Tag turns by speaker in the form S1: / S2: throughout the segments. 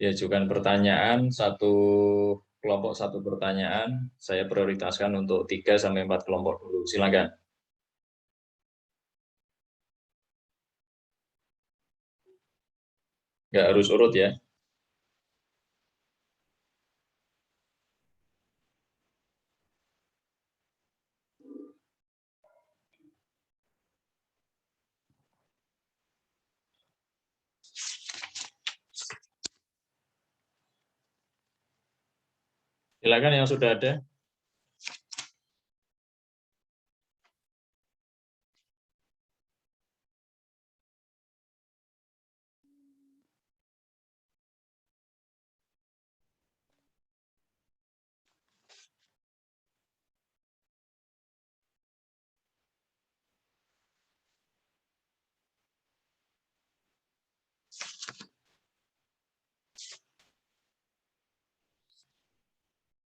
S1: diajukan pertanyaan, satu kelompok satu pertanyaan, saya prioritaskan untuk 3 sampai 4 kelompok dulu. Silakan. Nggak harus urut ya. Silakan yang sudah ada.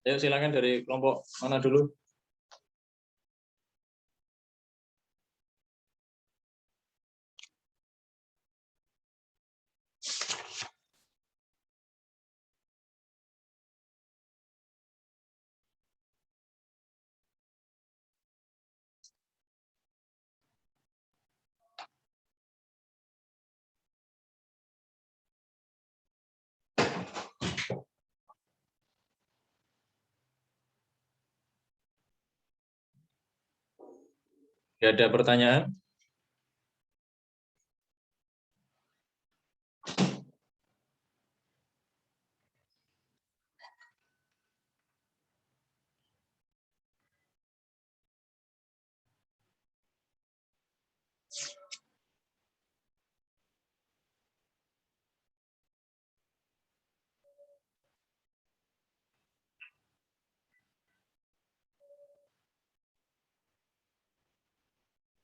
S1: Ayo silakan dari kelompok mana dulu? Nggak ada pertanyaan?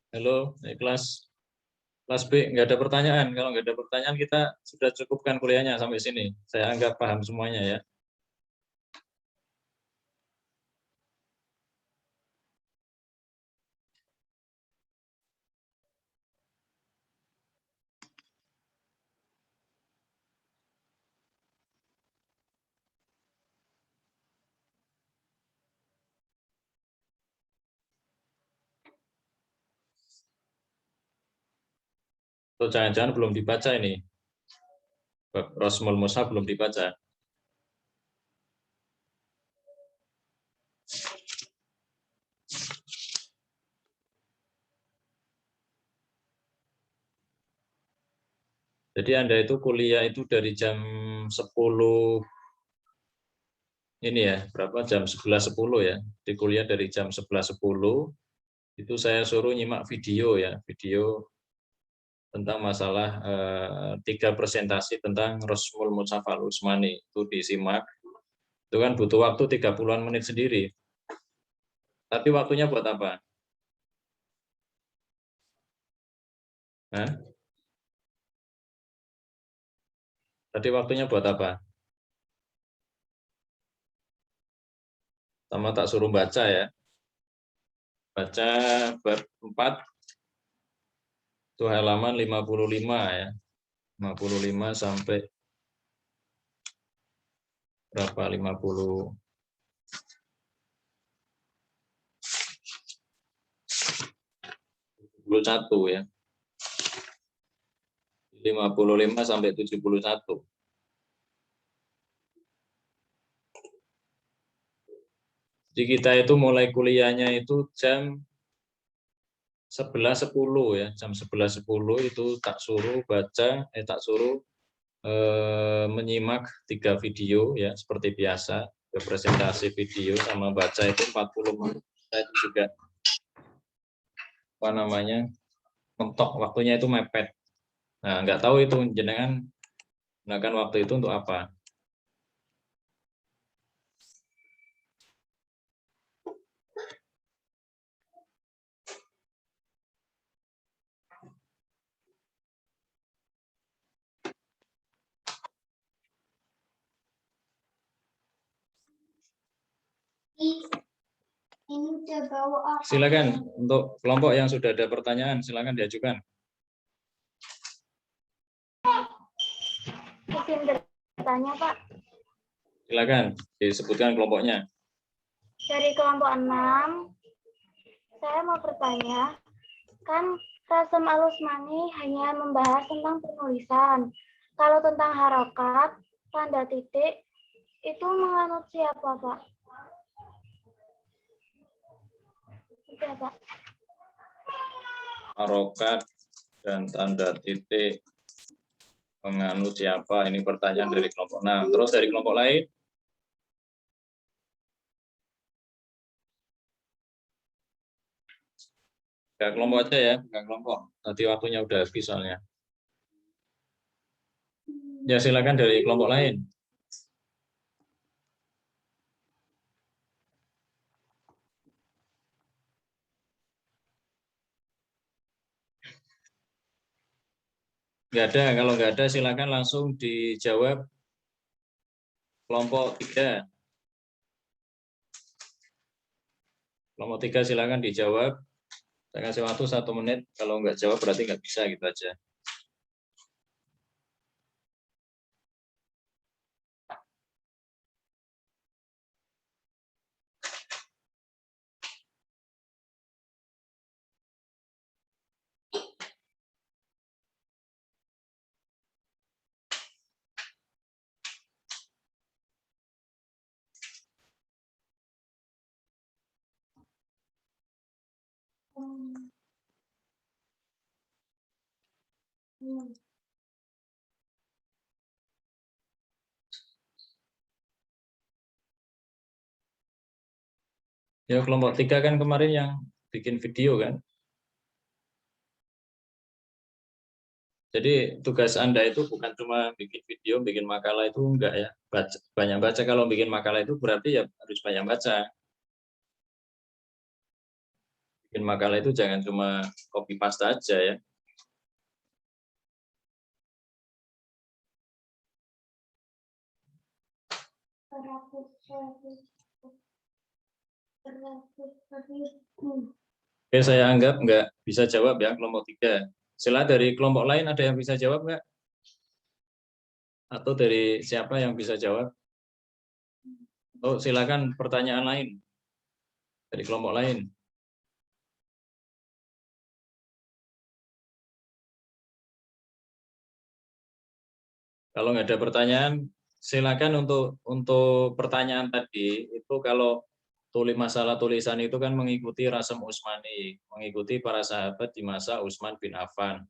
S1: Halo, kelas B, nggak ada pertanyaan. Kalau nggak ada pertanyaan, kita sudah cukupkan kuliahnya sampai sini. Saya anggap paham semuanya ya. Atau jangan-jangan belum dibaca ini. Bab Rosmul Mushaf belum dibaca. Jadi Anda itu kuliah itu dari jam 10 ini ya, berapa? Jam 11.10 ya. Di kuliah dari jam 11.10 itu saya suruh nyimak video ya, video tentang masalah 3 presentasi tentang Rosmul Mushaf Al-Utsmani. Itu disimak. Itu kan butuh waktu 30-an menit sendiri. Tapi waktunya buat apa? Hah? Tadi waktunya buat apa? Sama tak suruh baca ya. Baca bab 4 itu halaman 55 ya. 55 sampai berapa? 51 ya. 55 sampai 71. Jadi kita itu mulai kuliahnya itu jam 11.10 ya. Jam 11.10 itu tak suruh baca, tak suruh menyimak 3 video ya seperti biasa. Presentasi video sama baca itu 40 menit. Saya itu juga apa namanya mentok waktunya itu mepet. Nah, nggak tahu itu jenengan gunakan waktu itu untuk apa. Silakan untuk kelompok yang sudah ada pertanyaan, silakan diajukan.
S2: bertanya, Pak.
S1: Silakan disebutkan kelompoknya.
S2: Dari kelompok 6, saya mau bertanya, kan Rasem Al-Usmani hanya membahas tentang penulisan. Kalau tentang harokat, tanda titik, itu menganut siapa, Pak? Oke, Pak.
S1: Harokat dan tanda titik menganut siapa? Ini pertanyaan dari kelompok 6. Terus dari kelompok lain? Enggak kelompok aja ya, enggak kelompok. Nanti waktunya udah habis soalnya. Ya silakan dari kelompok lain. Enggak ada, kalau enggak ada silakan langsung dijawab kelompok 3. Kelompok 3 silakan dijawab. Saya kasih waktu 1 menit. Kalau enggak jawab berarti enggak bisa, gitu aja. Ya kelompok 3 kan kemarin yang bikin video kan. Jadi tugas Anda itu bukan cuma bikin video, bikin makalah itu enggak ya. Banyak baca, kalau bikin makalah itu berarti ya harus banyak baca. Bikin makalah itu jangan cuma copy paste aja ya. Oke, saya anggap nggak bisa jawab ya kelompok 3. Sila dari kelompok lain ada yang bisa jawab nggak? Atau dari siapa yang bisa jawab? Oh, silakan pertanyaan lain dari kelompok lain. Kalau nggak ada pertanyaan, silakan untuk pertanyaan tadi itu kalau masalah tulisan itu kan mengikuti Rasem Usmani, mengikuti para sahabat di masa Utsman bin Affan.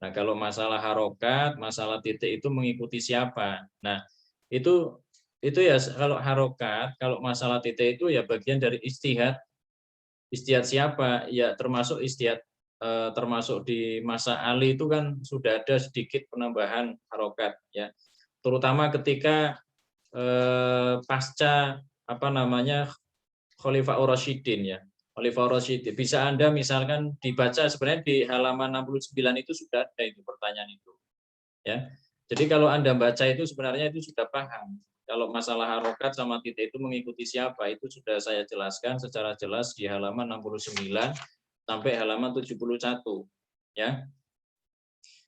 S1: Nah, kalau masalah harokat, masalah titik itu mengikuti siapa? Nah, itu ya kalau harokat, kalau masalah titik itu ya bagian dari ijtihad. Ijtihad siapa? Ya termasuk ijtihad termasuk di masa Ali itu kan sudah ada sedikit penambahan harokat ya. Terutama ketika pasca apa namanya Khalifah Ar-Rasyidin ya. Khalifah Ar-Rasyidin. Bisa Anda misalkan dibaca sebenarnya di halaman 69 itu sudah ada itu pertanyaan itu. Ya. Jadi kalau Anda baca itu sebenarnya itu sudah paham. Kalau masalah harokat sama titik itu mengikuti siapa itu sudah saya jelaskan secara jelas di halaman 69 sampai halaman 71 ya.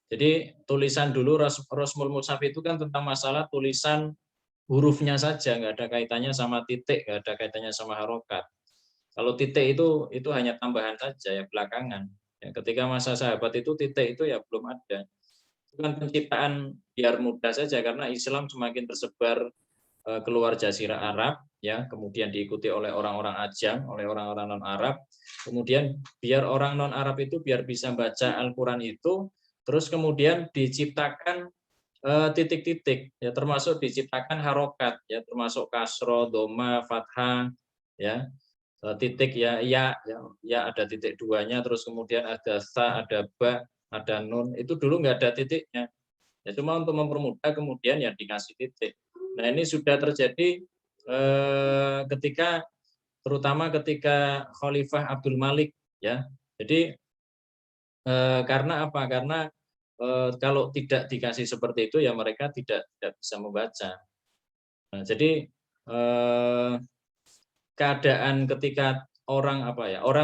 S1: Jadi tulisan dulu Rasmul Mushaf itu kan tentang masalah tulisan hurufnya saja, nggak ada kaitannya sama titik, nggak ada kaitannya sama harokat. Kalau titik itu hanya tambahan saja ya belakangan. Ya, ketika masa sahabat itu titik itu ya belum ada. Itu kan penciptaan biar mudah saja karena Islam semakin tersebar keluar Jazirah Arab, ya kemudian diikuti oleh orang-orang Ajam, oleh orang-orang non Arab. Kemudian biar orang non Arab itu biar bisa baca Al-Quran itu, terus kemudian diciptakan titik-titik ya termasuk diciptakan harokat ya termasuk kasro, doma, fathah ya titik ya ada titik duanya terus kemudian ada sa, ada ba, ada nun itu dulu nggak ada titiknya ya cuma untuk mempermudah kemudian ya dikasih titik. Nah ini sudah terjadi ketika terutama ketika Khalifah Abdul Malik ya jadi karena apa? Karena kalau tidak dikasih seperti itu ya mereka tidak bisa membaca. Nah, jadi keadaan ketika orang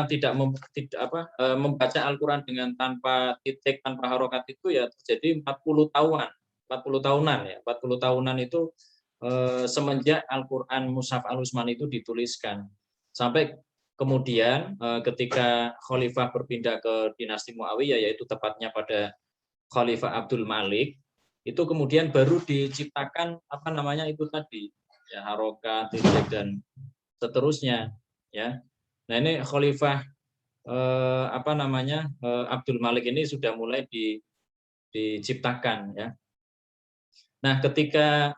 S1: tidak membaca Al-Qur'an dengan tanpa titik tanpa harokat itu ya terjadi 40 tahunan 40 tahunan ya. 40 tahunan itu semenjak Al-Qur'an Mushaf Al-Utsmani itu dituliskan. Sampai kemudian ketika khalifah berpindah ke dinasti Muawiyah, yaitu tepatnya pada Khalifah Abdul Malik, itu kemudian baru diciptakan apa namanya itu tadi, ya harokat, titik dan seterusnya, ya. Nah, ini Khalifah apa namanya Abdul Malik ini sudah mulai diciptakan, ya. Nah, ketika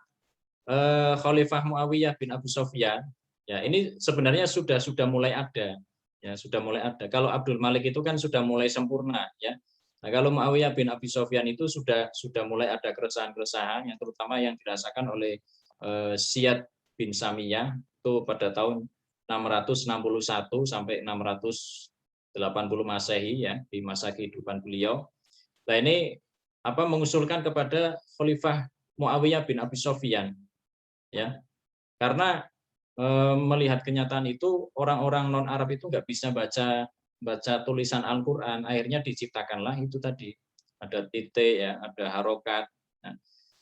S1: Khalifah Muawiyah bin Abu Sufyan, ya ini sebenarnya sudah mulai ada, ya sudah mulai ada. Kalau Abdul Malik itu kan sudah mulai sempurna, ya. Nah, kalau Muawiyah bin Abi Sufyan itu sudah mulai ada keresahan-keresahan yang terutama yang dirasakan oleh Ziyad bin Samiyah itu pada tahun 661 sampai 680 Masehi, ya, di masa kehidupan beliau. Nah, ini apa mengusulkan kepada Khalifah Muawiyah bin Abi Sufyan, ya. Karena melihat kenyataan itu orang-orang non Arab itu nggak bisa baca tulisan Al-Qur'an, akhirnya diciptakanlah itu tadi. Ada titik, ya, ada harokat.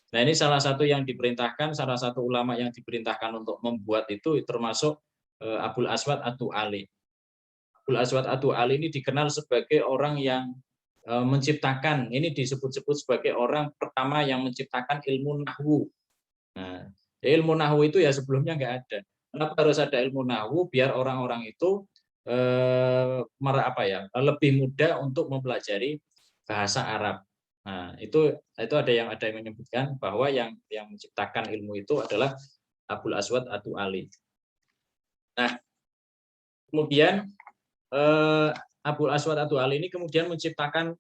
S1: Nah, ini salah satu yang diperintahkan, salah satu ulama yang diperintahkan untuk membuat itu termasuk Abul Aswad Ad-Du'ali. Abul Aswad Ad-Du'ali ini dikenal sebagai orang yang menciptakan, ini disebut-sebut sebagai orang pertama yang menciptakan ilmu nahwu. Nah, ilmu nahwu itu ya sebelumnya nggak ada. Kenapa harus ada ilmu nahwu? Biar orang-orang itu lebih mudah untuk mempelajari bahasa Arab. Nah, itu ada yang menyebutkan bahwa yang menciptakan ilmu itu adalah Abul Aswad Ad-Du'ali. Nah, kemudian Abul Aswad Ad-Du'ali ini kemudian menciptakan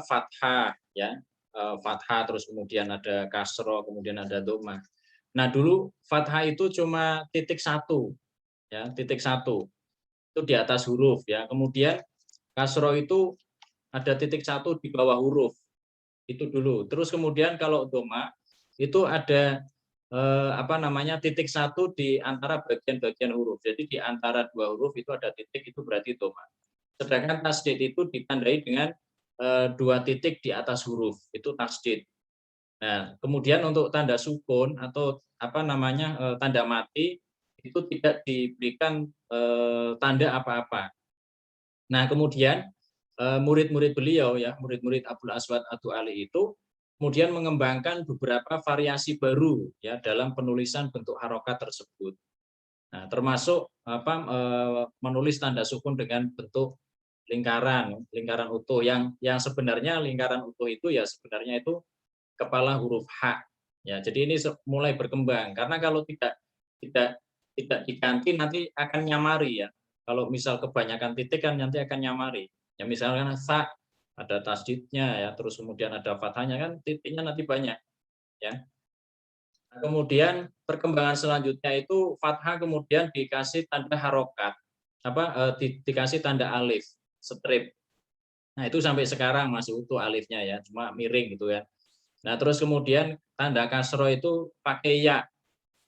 S1: fathah, ya. Fathah, terus kemudian ada kasro, kemudian ada dhamma. Nah, dulu fathah itu cuma titik satu, ya, titik satu. Itu di atas huruf, ya. Kemudian kasro itu ada titik satu di bawah huruf. Itu dulu. Terus kemudian kalau dhamma itu ada titik satu di antara bagian-bagian huruf. Jadi di antara dua huruf itu ada titik, itu berarti dhamma. Sedangkan tasdid itu ditandai dengan dua titik di atas huruf, itu tasdid. Nah, kemudian untuk tanda sukun atau tanda mati itu tidak diberikan tanda apa-apa. Nah, kemudian murid-murid beliau, ya, murid-murid Abul Aswad Ad-Du'ali itu kemudian mengembangkan beberapa variasi baru, ya, dalam penulisan bentuk harokat tersebut. Nah, termasuk menulis tanda sukun dengan bentuk lingkaran utuh yang sebenarnya lingkaran utuh itu ya sebenarnya itu kepala huruf H, ya. Jadi ini mulai berkembang karena kalau tidak diganti nanti akan nyamari, ya. Kalau misal kebanyakan titik kan nanti akan nyamari. Ya misalkan sa ada tasdidnya, ya, terus kemudian ada fathahnya kan titiknya nanti banyak, ya. Nah, kemudian perkembangan selanjutnya itu fathah kemudian dikasih tanda harokat, dikasih tanda alif, strip. Nah, itu sampai sekarang masih utuh alifnya, ya, cuma miring gitu, ya. Nah, terus kemudian tanda kasro itu pakai ya.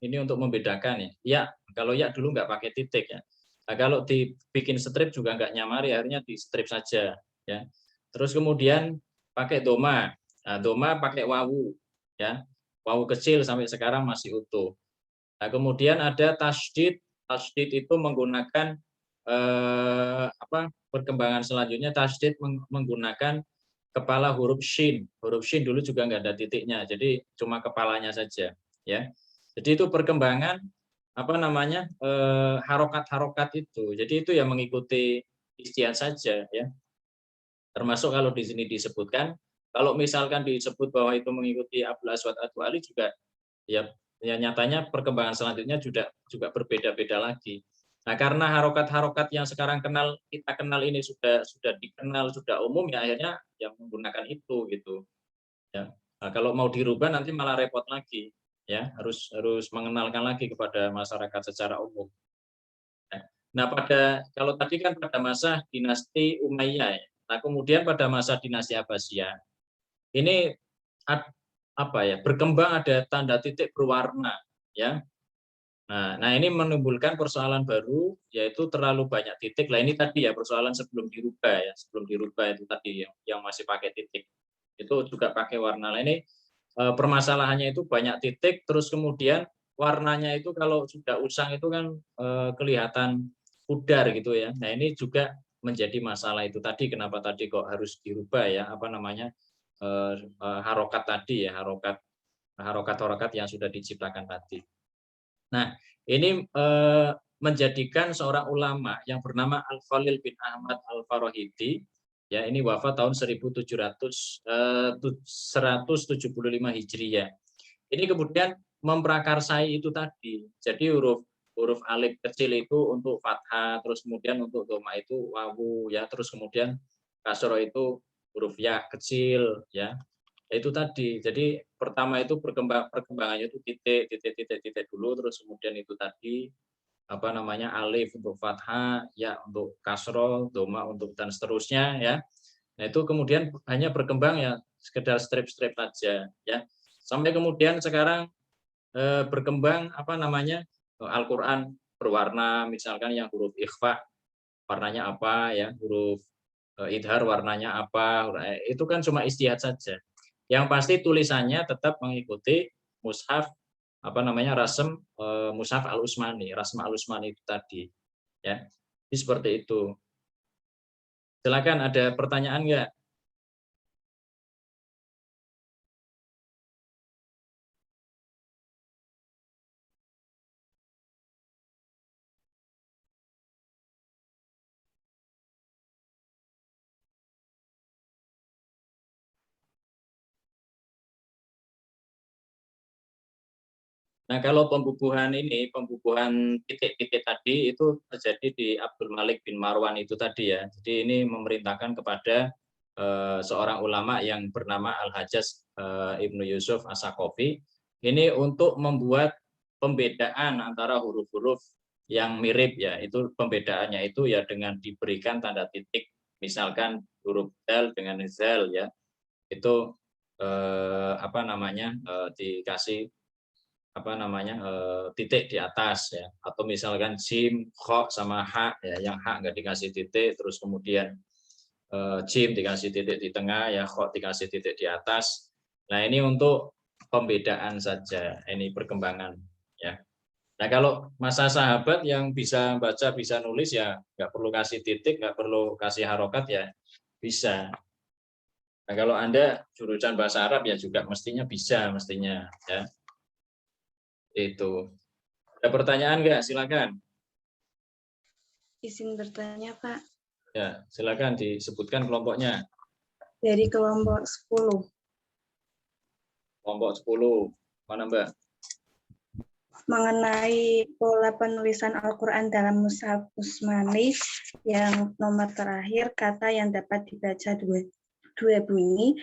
S1: Ini untuk membedakan, ya. Ya, kalau ya dulu nggak pakai titik, ya. Nah, kalau dibikin strip juga nggak nyamari, akhirnya di strip saja, ya. Terus kemudian pakai doma. Nah, doma pakai wawu, ya. Wawu kecil sampai sekarang masih utuh. Nah, kemudian ada tasdid. Tasdid itu menggunakan perkembangan selanjutnya tasdid menggunakan kepala huruf shin. Huruf shin dulu juga nggak ada titiknya, jadi cuma kepalanya saja, ya. Jadi itu perkembangan harokat-harokat itu. Jadi itu yang mengikuti istiad saja, ya. Termasuk kalau di sini disebutkan, kalau misalkan disebut bahwa itu mengikuti Abul Aswad Ad-Du'ali juga, ya nyatanya perkembangan selanjutnya juga berbeda-beda lagi. Nah, karena harokat-harokat yang sekarang kita kenal ini sudah dikenal, sudah umum, ya akhirnya yang menggunakan itu gitu. Ya. Nah, kalau mau dirubah nanti malah repot lagi, ya, harus mengenalkan lagi kepada masyarakat secara umum. Nah, kalau tadi kan pada masa dinasti Umayyah, ya. Nah, kemudian pada masa dinasti Abbasiyah ini berkembang ada tanda titik berwarna, ya. Nah, ini menimbulkan persoalan baru, yaitu terlalu banyak titik. Lah ini tadi ya persoalan sebelum dirubah itu tadi yang masih pakai titik itu juga pakai warna. Lah ini permasalahannya itu banyak titik, terus kemudian warnanya itu kalau sudah usang itu kan kelihatan pudar gitu ya. Nah ini juga menjadi masalah itu tadi, kenapa tadi kok harus dirubah ya, apa namanya, harokat tadi ya, harokat yang sudah diciptakan tadi. Nah ini menjadikan seorang ulama yang bernama Al-Khalil bin Ahmad Al-Farahidi, ya ini wafat tahun 175 Hijriyah. Ini kemudian memprakarsai itu tadi. Jadi huruf alif kecil itu untuk fathah, terus kemudian untuk doma itu wawu ya, terus kemudian kasroh itu huruf ya kecil ya. Itu tadi. Jadi pertama itu perkembangannya itu titik dulu, terus kemudian itu tadi apa namanya alif untuk fathah, ya untuk kasroh, doma untuk dan seterusnya ya. Nah itu kemudian hanya berkembang ya sekedar strip-strip saja ya. Sampai kemudian sekarang berkembang apa namanya Al-Qur'an berwarna, misalkan yang huruf ikhfa warnanya apa ya, huruf idhar warnanya apa, itu kan cuma istihad saja. Yang pasti tulisannya tetap mengikuti mushaf apa namanya rasem mushaf al-Utsmani, rasm al-Utsmani itu tadi ya. Jadi seperti itu. Silakan ada pertanyaan enggak? Nah, kalau pembubuhan ini, pembubuhan titik-titik tadi itu terjadi di Abdul Malik bin Marwan itu tadi ya. Jadi ini memerintahkan kepada seorang ulama yang bernama Al-Hajjaj Ibnu Yusuf As-Saqafi ini untuk membuat pembedaan antara huruf-huruf yang mirip ya. Itu pembedaannya itu ya dengan diberikan tanda titik, misalkan huruf dal dengan zal ya. Itu apa namanya dikasih apa namanya titik di atas ya, atau misalkan jim, kho sama ha ya, yang ha nggak dikasih titik, terus kemudian jim dikasih titik di tengah ya, kho dikasih titik di atas. Nah ini untuk pembedaan saja, ini perkembangan ya. Nah kalau masa sahabat yang bisa baca bisa nulis ya nggak perlu kasih titik, nggak perlu kasih harokat ya bisa. Nah kalau Anda jurusan bahasa Arab ya juga mestinya bisa mestinya ya. Itu. Ada pertanyaan nggak? Silakan.
S3: Izin bertanya, Pak.
S1: Ya, silakan disebutkan kelompoknya.
S3: Dari kelompok 10.
S1: Kelompok 10. Mana, Mbak?
S3: Mengenai pola penulisan Al-Quran dalam mushaf Utsmani yang nomor terakhir, kata yang dapat dibaca dua bunyi,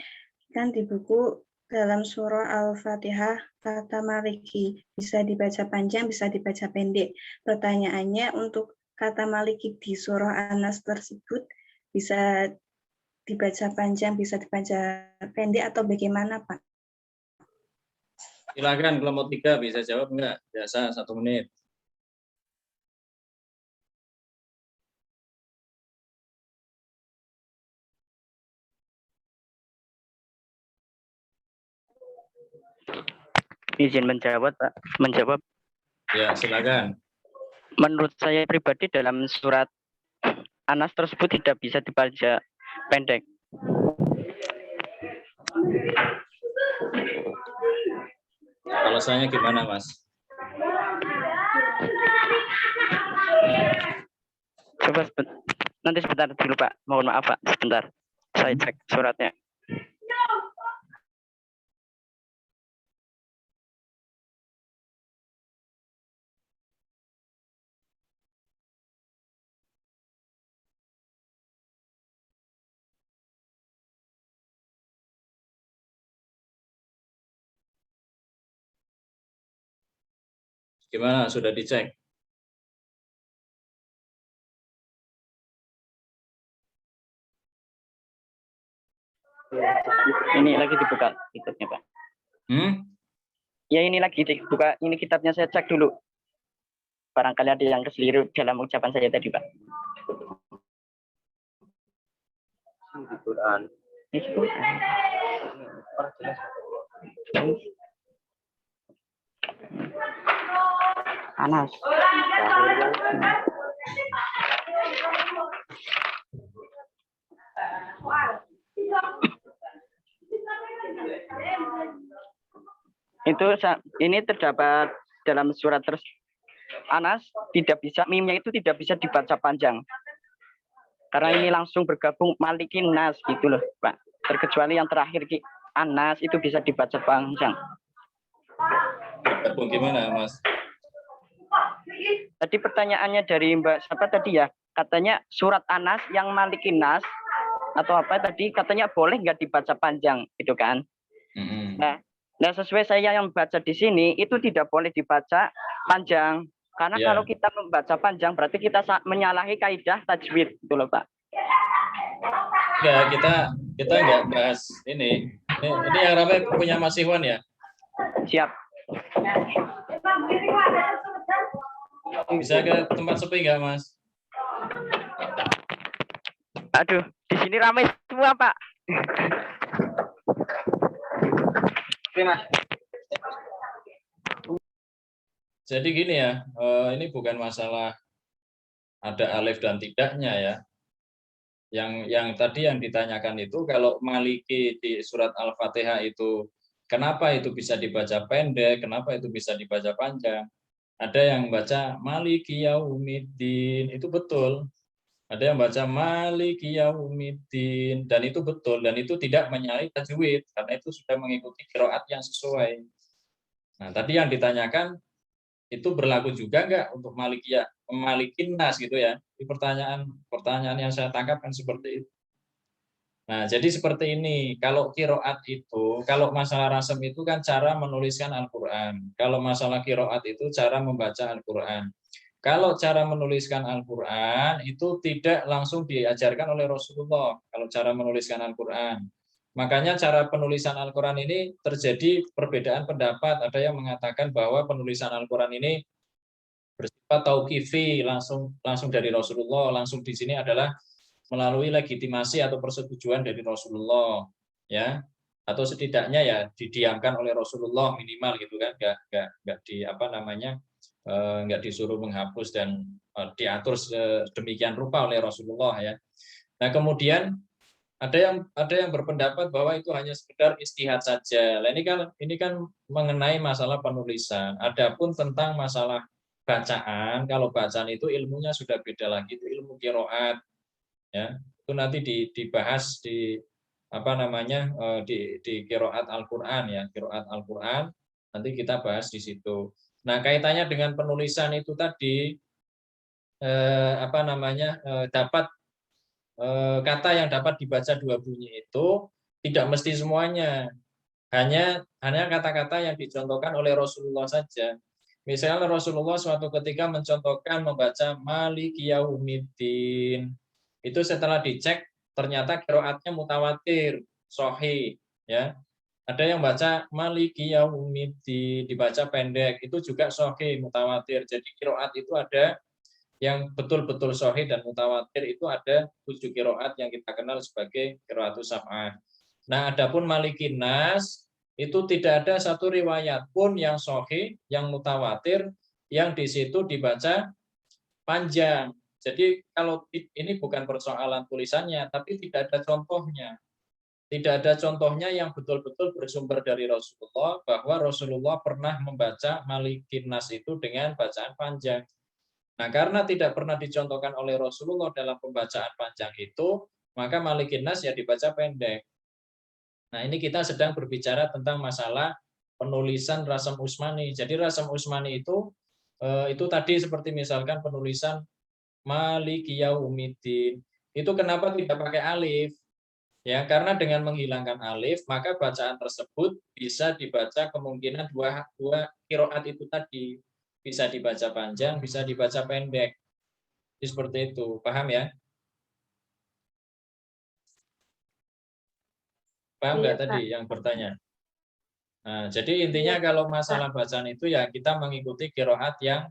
S3: kan di buku dalam surah Al-Fatihah kata Maliki bisa dibaca panjang, bisa dibaca pendek. Pertanyaannya, untuk kata Maliki di surah An-Nas tersebut bisa dibaca panjang, bisa dibaca pendek atau bagaimana, Pak?
S1: Silakan kelompok 3 bisa jawab enggak? Biasa 1 menit.
S4: Izin menjawab, Pak. Menjawab.
S1: Ya, silakan.
S4: Menurut saya pribadi dalam surat Anas tersebut tidak bisa dibaca pendek.
S1: Alasannya gimana, Mas?
S4: Coba nanti sebentar dulu, Pak. Mohon maaf, Pak. Sebentar. Saya cek suratnya.
S1: Gimana? Sudah dicek?
S4: Ini lagi dibuka kitabnya, Pak. Ya ini lagi dibuka. Ini kitabnya saya cek dulu. Barangkali ada yang keliru dalam ucapan saya tadi, Pak. Ini Quran. Anas. Itu ini terdapat dalam surat Anas, tidak bisa, mimnya itu tidak bisa dibaca panjang. Karena ini langsung bergabung Malikin Nas gitu loh, Pak. Terkecuali yang terakhir Anas itu bisa dibaca panjang.
S1: Bergabung gimana, Mas?
S4: Tadi pertanyaannya dari Mbak siapa tadi ya? Katanya surat Anas yang Malikin Nas atau apa tadi katanya boleh nggak dibaca panjang gitu kan? Nah, sesuai saya yang baca di sini itu tidak boleh dibaca panjang karena kalau kita membaca panjang berarti kita menyalahi kaidah tajwid gitu loh Pak.
S1: Ya, kita nggak bahas ini. Ini yang ramai punya Mas Iwan ya?
S4: Siap.
S1: Bisa ke tempat sepi nggak, Mas?
S4: Aduh, di sini ramai semua, Pak. Oke, Mas.
S1: Jadi gini ya, ini bukan masalah ada alif dan tidaknya ya. Yang tadi yang ditanyakan itu kalau Maliki di surat Al-Fatihah itu kenapa itu bisa dibaca pendek, kenapa itu bisa dibaca panjang? Ada yang baca Maliki Yaumiddin, itu betul. Ada yang baca Maliki Yaumiddin, dan itu betul, dan itu tidak menyalahi tajwid karena itu sudah mengikuti qiraat yang sesuai. Nah, tadi yang ditanyakan itu berlaku juga enggak untuk Malikiyah, Malikin Nas gitu ya. Ini pertanyaan yang saya tangkap kan seperti itu. Nah, jadi seperti ini. Kalau qiraat itu, kalau masalah rasem itu kan cara menuliskan Al-Qur'an. Kalau masalah qiraat itu cara membaca Al-Qur'an. Kalau cara menuliskan Al-Qur'an itu tidak langsung diajarkan oleh Rasulullah. Kalau cara menuliskan Al-Qur'an. Makanya cara penulisan Al-Qur'an ini terjadi perbedaan pendapat. Ada yang mengatakan bahwa penulisan Al-Qur'an ini bersifat tauqifi, langsung dari Rasulullah. Langsung di sini adalah melalui legitimasi atau persetujuan dari Rasulullah, ya, atau setidaknya ya didiamkan oleh Rasulullah minimal gitu kan, nggak di apa namanya, nggak disuruh menghapus dan diatur sedemikian rupa oleh Rasulullah ya. Nah kemudian ada yang berpendapat bahwa itu hanya sekedar istihad saja. Nah, ini kan mengenai masalah penulisan. Adapun tentang masalah bacaan, kalau bacaan itu ilmunya sudah beda lagi, itu ilmu qiraat. Ya, itu nanti dibahas di apa namanya di qiraat Al-Qur'an ya, qiraat Al-Qur'an nanti kita bahas di situ. Nah, kaitannya dengan penulisan itu tadi apa namanya dapat kata yang dapat dibaca dua bunyi itu tidak mesti semuanya. Hanya kata-kata yang dicontohkan oleh Rasulullah saja. Misalnya Rasulullah suatu ketika mencontohkan membaca Maliki Yaumiddin. Itu setelah dicek ternyata qiraatnya mutawatir, sahih ya. Ada yang baca Maliki Yaumiddin dibaca pendek, itu juga sahih mutawatir. Jadi qiraat itu ada yang betul-betul sahih dan mutawatir itu ada 7 qiraat yang kita kenal sebagai qiraatus sab'ah. Nah, adapun Malikin Nas itu tidak ada satu riwayat pun yang sahih, yang mutawatir yang di situ dibaca panjang. Jadi kalau ini bukan persoalan tulisannya, tapi tidak ada contohnya. Tidak ada contohnya yang betul-betul bersumber dari Rasulullah, bahwa Rasulullah pernah membaca Malikin Nas itu dengan bacaan panjang. Nah, karena tidak pernah dicontohkan oleh Rasulullah dalam pembacaan panjang itu, maka Malikin Nas ya dibaca pendek. Nah, ini kita sedang berbicara tentang masalah penulisan Rasam Utsmani. Jadi Rasam Utsmani itu tadi seperti misalkan penulisan Maliki Yaumiddin. Itu kenapa tidak pakai alif? Ya, karena dengan menghilangkan alif, maka bacaan tersebut bisa dibaca kemungkinan dua qiraat itu tadi. Bisa dibaca panjang, bisa dibaca pendek. Jadi seperti itu. Paham ya? Paham nggak tadi yang bertanya? Nah, jadi intinya kalau masalah bacaan itu ya kita mengikuti qiraat yang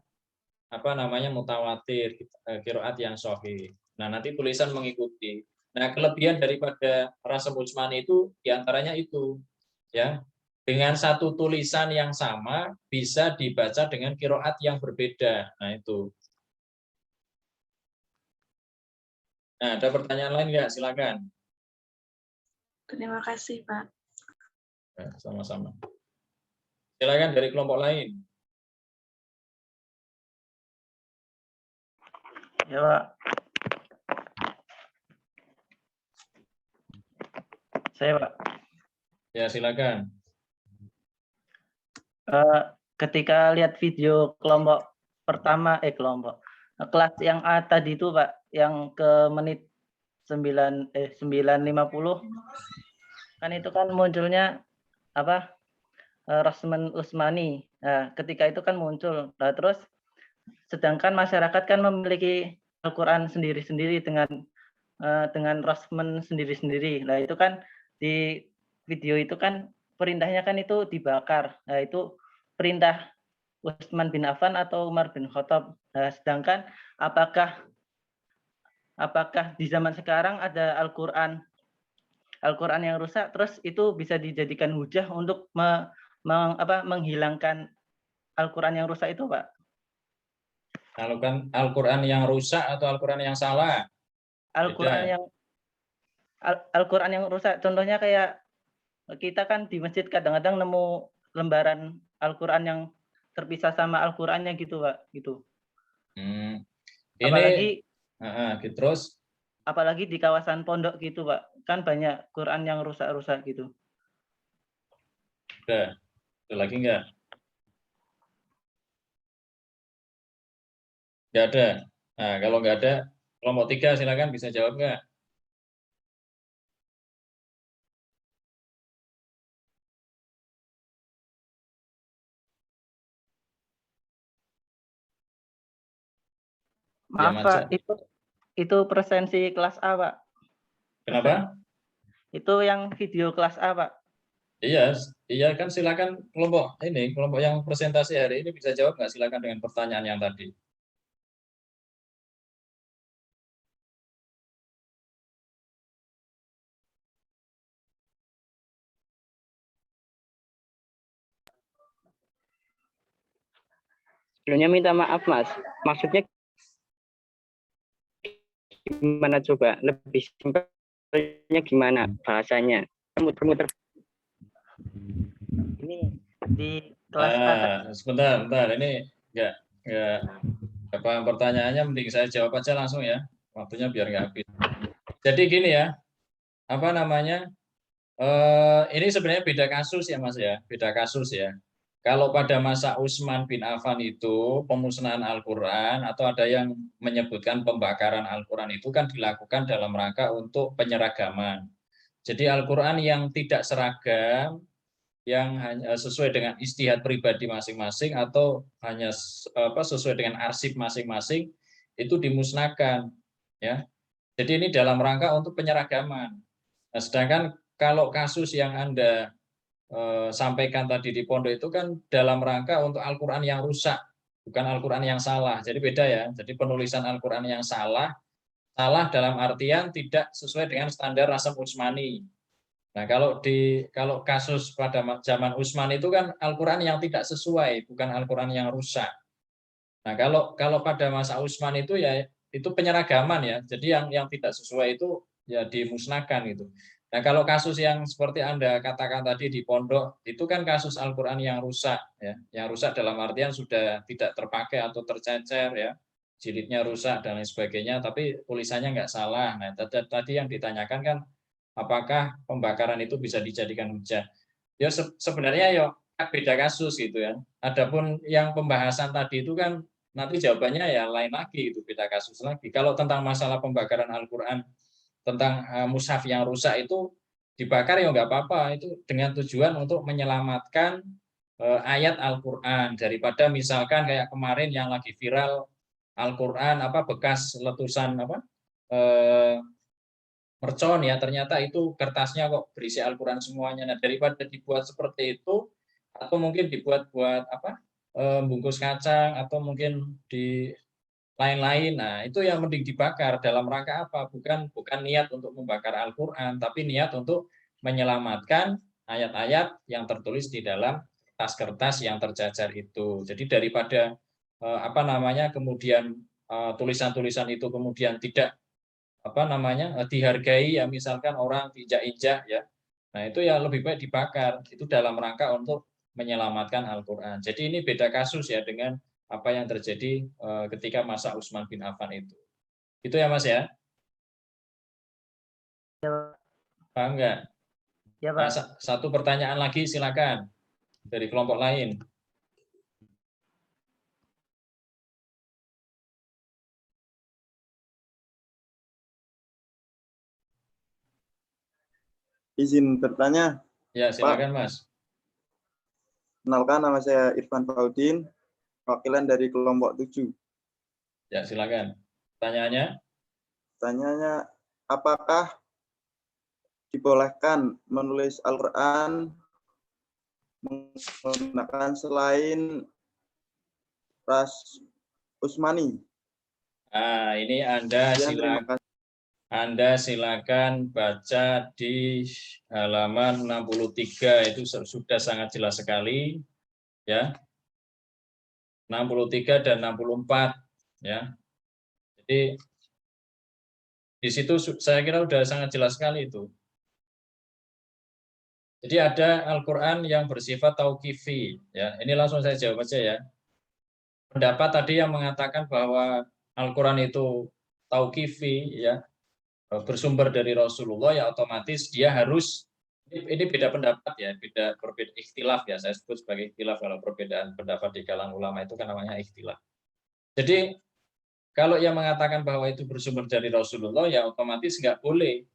S1: apa namanya mutawatir, qiraat yang sahih. Nah, nanti tulisan mengikuti. Nah, kelebihan daripada Rasam Utsmani itu diantaranya itu, ya. dengan satu tulisan yang sama bisa dibaca dengan qiraat yang berbeda. Nah, itu. Nah, ada pertanyaan lain nggak? Silakan.
S3: Terima kasih, Pak.
S1: Nah, sama-sama. Silakan dari kelompok lain.
S5: Ya, Pak. Saya, Pak.
S1: Ya, silakan.
S5: Ketika lihat video kelompok pertama, kelas yang A tadi itu, Pak, yang ke menit 9:50, kan itu kan munculnya apa? Rasmen Usmani. Nah, ketika itu kan muncul. Nah, terus sedangkan masyarakat kan memiliki Al-Qur'an sendiri-sendiri dengan rasmen sendiri-sendiri. Nah, itu kan di video itu kan perintahnya kan itu dibakar. Nah, itu perintah Utsman bin Affan atau Umar bin Khattab. Nah, sedangkan apakah di zaman sekarang ada Al-Qur'an yang rusak terus itu bisa dijadikan hujah untuk menghilangkan Al-Qur'an yang rusak itu, Pak?
S1: Al-Qur'an yang rusak atau Al-Qur'an yang salah?
S5: Al-Qur'an yang rusak, contohnya kayak kita kan di masjid kadang-kadang nemu lembaran Al-Qur'an yang terpisah sama Al-Qur'annya gitu, Pak, gitu.
S1: Terus
S5: apalagi di kawasan pondok gitu, Pak. Kan banyak Quran yang rusak-rusak gitu.
S1: Ada lagi enggak? Enggak ada. Nah, kalau enggak ada, kelompok 3 silakan bisa jawab enggak?
S5: Maaf, Pak, itu presensi kelas A, Pak.
S1: Kenapa?
S5: Itu yang video kelas A, Pak.
S1: Iya kan, silakan kelompok yang presentasi hari ini bisa jawab nggak? Silakan dengan pertanyaan yang tadi.
S4: Sebelumnya minta maaf, Mas. Maksudnya gimana coba? Lebih simpelnya gimana bahasanya? Muter-muter.
S5: Ini di kelas A.
S1: Sebentar. Ini enggak apa pertanyaannya, mending saya jawab aja langsung ya. Waktunya biar nggak habis. Jadi gini ya, apa namanya? Ini sebenarnya beda kasus ya, Mas ya. Beda kasus ya. Kalau pada masa Utsman bin Affan itu pemusnahan Al-Qur'an atau ada yang menyebutkan pembakaran Al-Qur'an itu kan dilakukan dalam rangka untuk penyeragaman. Jadi Al-Qur'an yang tidak seragam, yang hanya sesuai dengan ijtihad pribadi masing-masing atau hanya sesuai dengan arsip masing-masing itu dimusnahkan ya. Jadi ini dalam rangka untuk penyeragaman. Nah, sedangkan kalau kasus yang Anda sampaikan tadi di pondok itu kan dalam rangka untuk Al-Qur'an yang rusak, bukan Al-Qur'an yang salah. Jadi beda ya. Jadi penulisan Al-Qur'an yang salah dalam artian tidak sesuai dengan standar Rasm Utsmani. Nah, kalau kasus pada zaman Utsman itu kan Al-Qur'an yang tidak sesuai, bukan Al-Qur'an yang rusak. Nah, kalau pada masa Utsman itu ya itu penyeragaman ya. Jadi yang tidak sesuai itu ya dimusnahkan gitu. Nah, kalau kasus yang seperti Anda katakan tadi di pondok, itu kan kasus Al-Qur'an yang rusak ya. Yang rusak dalam artian sudah tidak terpakai atau tercecer ya. Jilidnya rusak dan lain sebagainya, tapi tulisannya nggak salah. Nah, tadi yang ditanyakan kan apakah pembakaran itu bisa dijadikan hujah? Ya sebenarnya ya beda kasus gitu ya. Adapun yang pembahasan tadi itu kan nanti jawabannya ya lain lagi, itu beda kasus lagi. Kalau tentang masalah pembakaran Al-Qur'an, tentang mushaf yang rusak itu dibakar ya nggak apa-apa, itu dengan tujuan untuk menyelamatkan ayat Al-Qur'an daripada misalkan kayak kemarin yang lagi viral Al-Qur'an bekas letusan mercon ya, ternyata itu kertasnya kok berisi Al-Qur'an semuanya. Nah, daripada dibuat seperti itu atau mungkin dibuat buat bungkus kacang atau mungkin di lain-lain. Nah, itu yang mending dibakar dalam rangka apa? Bukan niat untuk membakar Al-Qur'an, tapi niat untuk menyelamatkan ayat-ayat yang tertulis di dalam kertas-kertas yang terjajar itu. Jadi daripada kemudian tulisan-tulisan itu kemudian tidak dihargai, ya misalkan orang diinjak-injak ya. Nah, itu ya lebih baik dibakar. Itu dalam rangka untuk menyelamatkan Al-Qur'an. Jadi ini beda kasus ya dengan apa yang terjadi ketika masa Utsman bin Affan itu. Itu ya Mas ya? Paham enggak?
S5: Ya,
S1: Nah,
S5: Pak.
S1: satu pertanyaan lagi silakan dari kelompok lain.
S6: Izin bertanya.
S1: Ya, silakan Mas.
S6: Kenalkan, nama saya Irfan Faudin, wakilan dari kelompok 7.
S1: Ya, silakan. Pertanyaannya?
S6: Pertanyaannya, apakah dibolehkan menulis Al-Quran menggunakan selain ras Utsmani?
S1: Nah, ini Anda silakan baca di halaman 63, itu sudah sangat jelas sekali ya. 63 dan 64 ya. Jadi di situ saya kira sudah sangat jelas sekali itu. Jadi ada Al-Qur'an yang bersifat tauqifi ya. Ini langsung saya jawab aja ya. Pendapat tadi yang mengatakan bahwa Al-Qur'an itu tauqifi ya, bersumber dari Rasulullah, ya otomatis dia harus, ini beda pendapat ya, berbeda ikhtilaf ya, saya sebut sebagai ikhtilaf. Kalau perbedaan pendapat di kalangan ulama itu kan namanya ikhtilaf. Jadi kalau yang mengatakan bahwa itu bersumber dari Rasulullah, ya otomatis nggak boleh,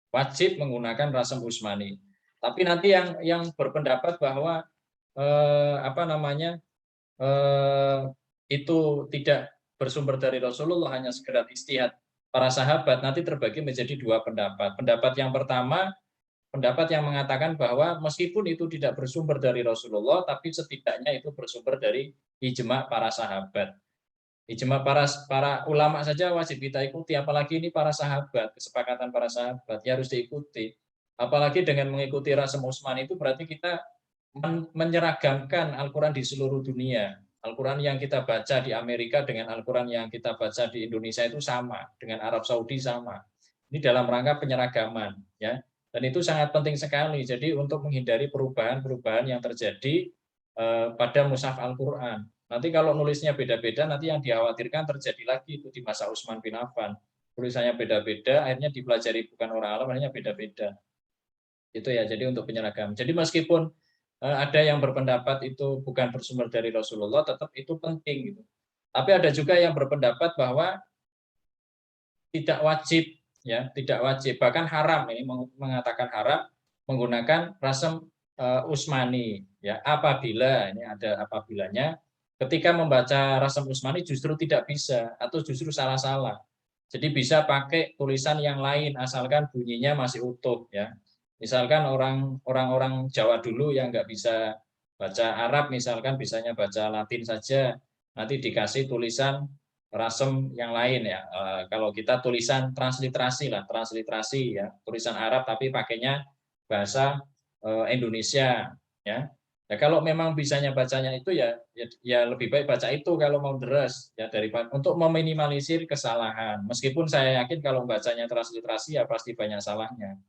S1: wajib menggunakan rasam Utsmani. Tapi nanti yang berpendapat bahwa itu tidak bersumber dari Rasulullah, hanya sekedar ijtihad para sahabat, nanti terbagi menjadi dua pendapat. Pendapat yang pertama, pendapat yang mengatakan bahwa meskipun itu tidak bersumber dari Rasulullah, tapi setidaknya itu bersumber dari ijma para sahabat. Ijma para ulama saja wajib kita ikuti, apalagi ini para sahabat, kesepakatan para sahabat, ya harus diikuti. Apalagi dengan mengikuti rasam Utsmani itu berarti kita menyeragamkan Al-Quran di seluruh dunia. Al-Quran yang kita baca di Amerika dengan Al-Quran yang kita baca di Indonesia itu sama, dengan Arab Saudi sama. Ini dalam rangka penyeragaman, ya. Dan itu sangat penting sekali. Jadi untuk menghindari perubahan-perubahan yang terjadi pada mushaf Al-Quran. Nanti kalau nulisnya beda-beda, nanti yang dikhawatirkan terjadi lagi itu di masa Utsman bin Affan. Tulisannya beda-beda, akhirnya dipelajari bukan orang Arab, akhirnya beda-beda. Itu ya. Jadi untuk penyeragaman. Jadi meskipun ada yang berpendapat itu bukan bersumber dari Rasulullah, tetap itu penting gitu. Tapi ada juga yang berpendapat bahwa tidak wajib ya, tidak wajib, bahkan haram, ini mengatakan haram menggunakan rasam Utsmani ya, apabila ini ada apabilanya, ketika membaca rasam Utsmani justru tidak bisa atau justru salah-salah. Jadi bisa pakai tulisan yang lain asalkan bunyinya masih utuh ya. Misalkan orang-orang Jawa dulu yang nggak bisa baca Arab, misalkan bisanya baca Latin saja, nanti dikasih tulisan rasem yang lain ya. Kalau kita tulisan transliterasi ya, tulisan Arab tapi pakainya bahasa Indonesia ya. Ya kalau memang bisanya bacanya itu ya lebih baik baca itu kalau mau deres ya, daripada untuk meminimalisir kesalahan. Meskipun saya yakin kalau bacanya transliterasi ya pasti banyak salahnya.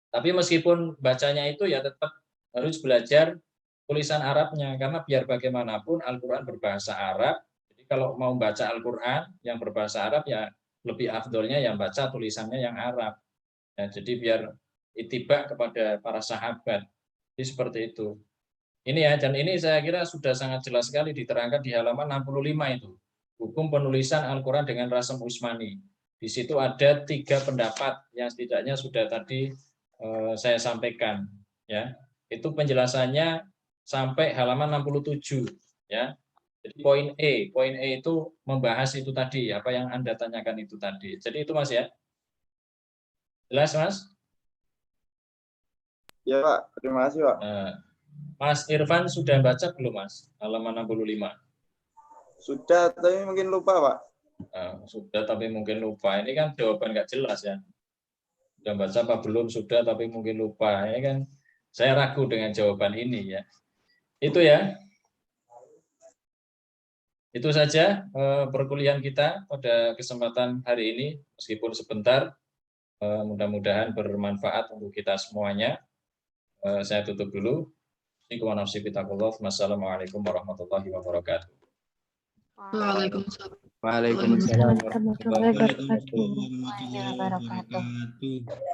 S1: Tapi meskipun bacanya itu ya tetap harus belajar tulisan Arabnya, karena biar bagaimanapun Al-Quran berbahasa Arab. Jadi kalau mau baca Al-Quran yang berbahasa Arab ya lebih afdolnya yang baca tulisannya yang Arab. Ya, jadi biar itibak kepada para sahabat. Jadi seperti itu. Ini ya, dan ini saya kira sudah sangat jelas sekali diterangkan di halaman 65 itu. Hukum penulisan Al-Quran dengan rasam Utsmani. Di situ ada 3 pendapat yang setidaknya sudah tadi saya sampaikan ya. Itu penjelasannya sampai halaman 67 ya. Jadi poin E itu membahas itu tadi apa yang Anda tanyakan itu tadi. Jadi itu Mas ya. Jelas Mas?
S6: Ya Pak, terima kasih Pak.
S1: Mas Irfan sudah baca belum Mas halaman 65?
S6: Sudah, tapi mungkin lupa Pak.
S1: Sudah tapi mungkin lupa. Ini kan jawaban nggak jelas ya. Sudah baca apa belum, sudah tapi mungkin lupa. Ini kan Saya ragu dengan jawaban ini ya. Itu ya. Itu saja perkuliahan kita pada kesempatan hari ini, meskipun sebentar. Mudah-mudahan bermanfaat untuk kita semuanya. Saya tutup dulu. Wassalamualaikum warahmatullahi wabarakatuh.
S7: Waalaikumsalam warahmatullahi
S2: Warahmatullahi wabarakatuh.
S7: wabarakatuh.